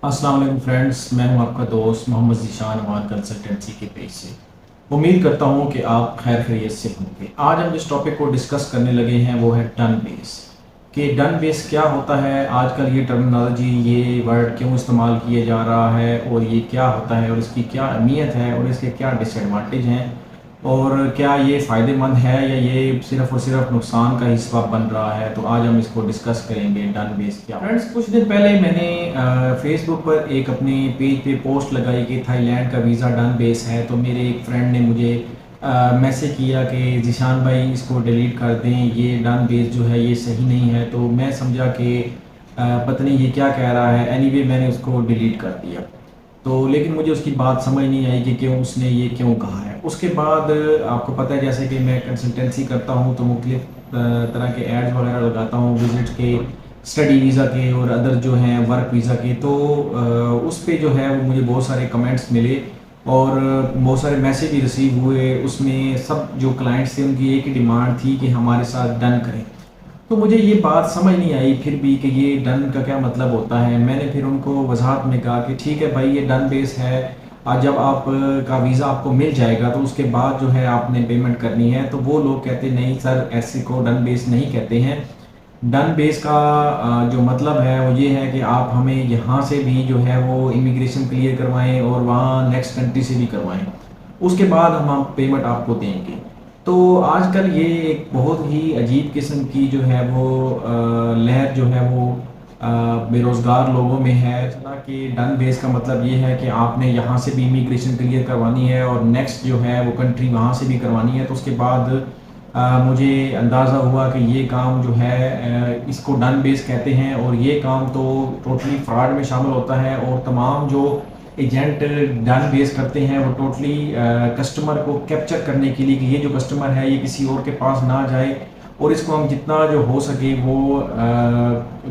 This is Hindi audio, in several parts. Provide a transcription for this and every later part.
अस्सलाम वालेकुम फ्रेंड्स, मैं हूं आपका दोस्त मोहम्मद ज़ीशान अमान कंसल्टेंसी के पेज से। उम्मीद करता हूं कि आप खैर खैरियत से होंगे। आज हम जिस टॉपिक को डिस्कस करने लगे हैं वो है डन बेस। कि डन बेस क्या होता है, आजकल ये टर्मिनोलॉजी, ये वर्ड क्यों इस्तेमाल किया जा रहा है और ये क्या होता है और इसकी क्या अहमियत है और इसके क्या डिसएडवांटेज हैं और क्या ये फ़ायदेमंद है या ये सिर्फ़ और सिर्फ नुकसान का ही सबब बन रहा है। तो आज हम इसको डिस्कस करेंगे डन बेस क्या। फ्रेंड्स, कुछ दिन पहले मैंने फेसबुक पर एक अपने पेज पे पोस्ट लगाई कि थाईलैंड का वीज़ा डन बेस है। तो मेरे एक फ्रेंड ने मुझे मैसेज किया कि जिशान भाई इसको डिलीट कर दें, ये डन बेस जो है ये सही नहीं है। तो मैं समझा कि पता नहीं ये क्या कह रहा है। एनीवे मैंने उसको डिलीट कर दिया। तो लेकिन मुझे उसकी बात समझ नहीं आई कि क्यों उसने ये क्यों कहा है। उसके बाद आपको पता है जैसे कि मैं कंसल्टेंसी करता हूँ तो मुख्तलिफ तरह के एड्स वगैरह लगाता हूँ, विजिट के, स्टडी वीज़ा के और अदर जो हैं वर्क वीज़ा के। तो उस पे जो है वो मुझे बहुत सारे कमेंट्स मिले और बहुत सारे मैसेज भी रिसीव हुए। उसमें सब जो क्लाइंट्स थे उनकी एक ही डिमांड थी कि हमारे साथ डन करें। तो मुझे ये बात समझ नहीं आई फिर भी कि ये डन का क्या मतलब होता है। मैंने फिर उनको वजाहत में कहा कि ठीक है भाई, ये डन बेस है। आज जब आप का वीज़ा आपको मिल जाएगा तो उसके बाद जो है आपने पेमेंट करनी है। तो वो लोग कहते नहीं सर, ऐसे को डन बेस नहीं कहते हैं। डन बेस का जो मतलब है वो ये है कि आप हमें यहाँ से भी जो है वो इमिग्रेशन क्लियर करवाएं और वहाँ नेक्स्ट कंट्री से भी करवाएं, उसके बाद हम पेमेंट आपको देंगे। तो आजकल ये एक बहुत ही अजीब किस्म की जो है वो लहर जो है वो बेरोज़गार लोगों में है। चला कि डन बेस का मतलब ये है कि आपने यहाँ से भी इमिग्रेशन क्लियर करवानी है और नेक्स्ट जो है वो कंट्री वहाँ से भी करवानी है। तो उसके बाद मुझे अंदाज़ा हुआ कि ये काम जो है इसको डन बेस कहते हैं और ये काम तो टोटली फ्रॉड में शामिल होता है। और तमाम जो एजेंट डन बेस करते हैं वो टोटली कस्टमर को कैप्चर करने के लिए कि ये जो कस्टमर है ये किसी और के पास ना जाए और इसको हम जितना जो हो सके वो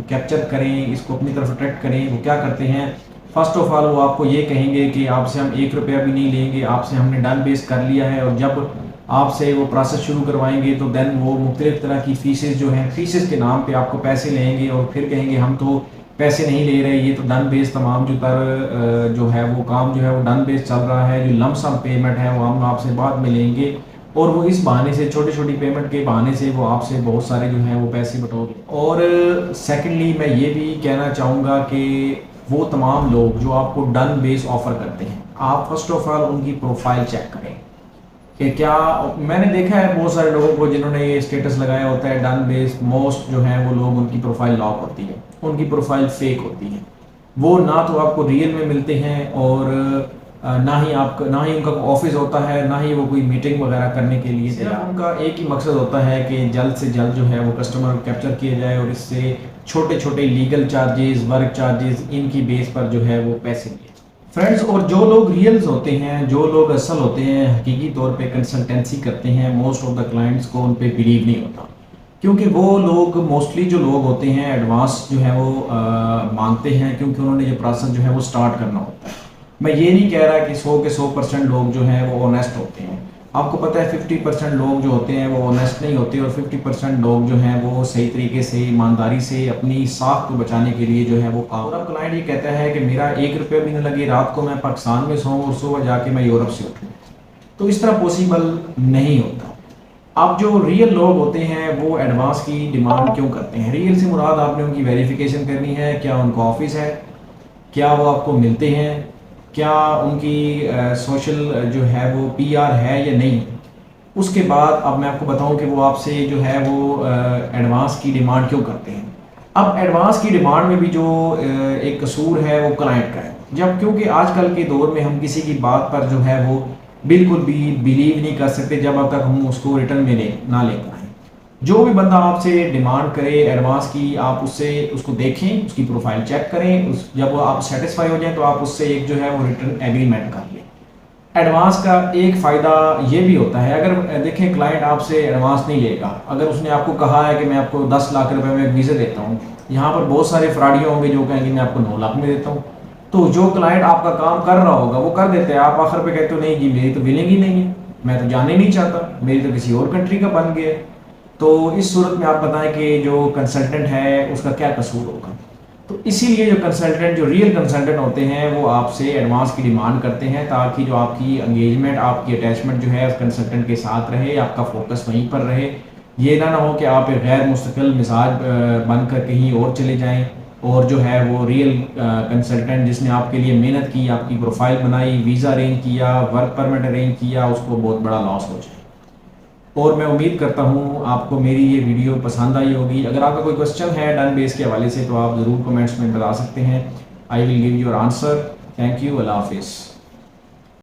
कैप्चर करें, इसको अपनी तरफ अट्रैक्ट करें। वो क्या करते हैं, फर्स्ट ऑफ ऑल वो आपको ये कहेंगे कि आपसे हम 1 रुपया भी नहीं लेंगे, आपसे हमने डन बेस कर लिया है। और जब आपसे वो प्रोसेस शुरू करवाएंगे तो देन वो मुख्तलिफ तरह की फ़ीसेस जो हैं, फ़ीसेस के नाम पे आपको पैसे लेंगे और फिर कहेंगे हम तो पैसे नहीं ले रहे, ये तो डन बेस तमाम जो है वो काम जो है वो डन बेस चल रहा है, जो लमसम पेमेंट है वो हम आपसे बाद में लेंगे। और वो इस बहाने से, छोटी छोटी पेमेंट के बहाने से वो आपसे बहुत सारे जो हैं वो पैसे बटोर। और सेकेंडली मैं ये भी कहना चाहूँगा कि वो तमाम लोग जो आपको डन बेस ऑफ़र करते हैं, आप फर्स्ट ऑफ ऑल उनकी प्रोफाइल चेक करें कि क्या। मैंने देखा है बहुत सारे लोगों को जिन्होंने ये स्टेटस लगाया होता है डन बेस, मोस्ट जो है वो लोग उनकी प्रोफाइल लॉक होती है, उनकी प्रोफाइल फेक होती है। वो ना तो आपको रियल में मिलते हैं और ना ही उनका ऑफिस होता है, ना ही वो कोई मीटिंग वगैरह करने के लिए तैयार। उनका एक ही मकसद होता है कि जल्द से जल्द जो है वो कस्टमर को कैप्चर किया जाए और इससे छोटे छोटे लीगल चार्जेस, वर्क चार्जेस, इनकी बेस पर जो है वो पैसे लिए। फ्रेंड्स, और जो लोग रियल्स होते हैं, जो लोग असल होते हैं, हकीकी तौर पे कंसल्टेंसी करते हैं, मोस्ट ऑफ द क्लाइंट्स को उन पे बिलीव नहीं होता। क्योंकि वो लोग मोस्टली जो लोग होते हैं एडवांस जो है वो मांगते हैं, क्योंकि उन्होंने ये प्रोसेस जो है वो स्टार्ट करना होता है। मैं ये नहीं कह रहा कि 100 के 100% लोग जो हैं वो ऑनेस्ट होते हैं। आपको पता है 50% लोग जो होते हैं वो ऑनेस्ट नहीं होते और 50% लोग जो हैं वो सही तरीके से, ईमानदारी से अपनी साख को बचाने के लिए जो है वो काम। और अब क्लाइंट ये कहता है कि मेरा 1 रुपया भी न लगे, रात को मैं पाकिस्तान में सोऊं और सुबह जाके मैं यूरोप से उठूँ। तो इस तरह पॉसिबल नहीं होता। अब जो रियल लोग होते हैं वो एडवांस की डिमांड क्यों करते हैं? रियल से मुराद आपने उनकी वेरिफिकेशन करनी है, क्या उनका ऑफिस है, क्या वो आपको मिलते हैं, क्या उनकी सोशल जो है वो पीआर है या नहीं। उसके बाद अब मैं आपको बताऊं कि वो आपसे जो है वो एडवांस की डिमांड क्यों करते हैं। अब एडवांस की डिमांड में भी जो एक कसूर है वो क्लाइंट का है। जब क्योंकि आजकल के दौर में हम किसी की बात पर जो है वो बिल्कुल भी बिलीव नहीं कर सकते जब तक हम उसको रिटर्न में ना लेकर आए। जो भी बंदा आपसे डिमांड करे एडवांस की, आप उससे उसको देखें, उसकी प्रोफाइल चेक करें। जब वो आप सेटिस्फाई हो जाए तो आप उससे एक जो है वो रिटर्न एग्रीमेंट कर लें। एडवांस का एक फ़ायदा ये भी होता है, अगर देखें क्लाइंट आपसे एडवांस नहीं लेगा, अगर उसने आपको कहा है कि मैं आपको 10 लाख रुपए में वीज़ा देता हूँ, यहाँ पर बहुत सारे फ्रॉडिया होंगे जो कहेंगे मैं आपको 9 लाख में देता हूँ। तो जो क्लाइंट आपका काम कर रहा होगा वो कर देते हैं, आप आखिर पे कहते हो नहीं जी मेरी तो बिलिंग ही नहीं है, मैं तो जाने नहीं चाहता, मेरी तो किसी और कंट्री का बन गया। तो इस सूरत में आप बताएं कि जो कंसल्टेंट है उसका क्या कसूर होगा। तो इसीलिए जो कंसल्टेंट, जो रियल कंसल्टेंट होते हैं, वो आपसे एडवांस की डिमांड करते हैं ताकि जो आपकी एंगेजमेंट, आपकी अटैचमेंट जो है उस कंसल्टेंट के साथ रहे, आपका फोकस वहीं पर रहे। ये ना हो कि आप एक गैर मुस्तकिल मिजाज बनकर कहीं और चले जाएं और जो है वो रियल कंसल्टेंट जिसने आपके लिए मेहनत की, आपकी प्रोफाइल बनाई, वीज़ा अरेंज किया, वर्क परमिट अरेंज किया, उसको बहुत बड़ा लॉस हो जाए। और मैं उम्मीद करता हूँ आपको मेरी ये वीडियो पसंद आई होगी। अगर आपका कोई क्वेश्चन है डन बेस के हवाले से तो आप ज़रूर कमेंट्स में बता सकते हैं। I will give your answer. Thank you. अल्लाह हाफिज़।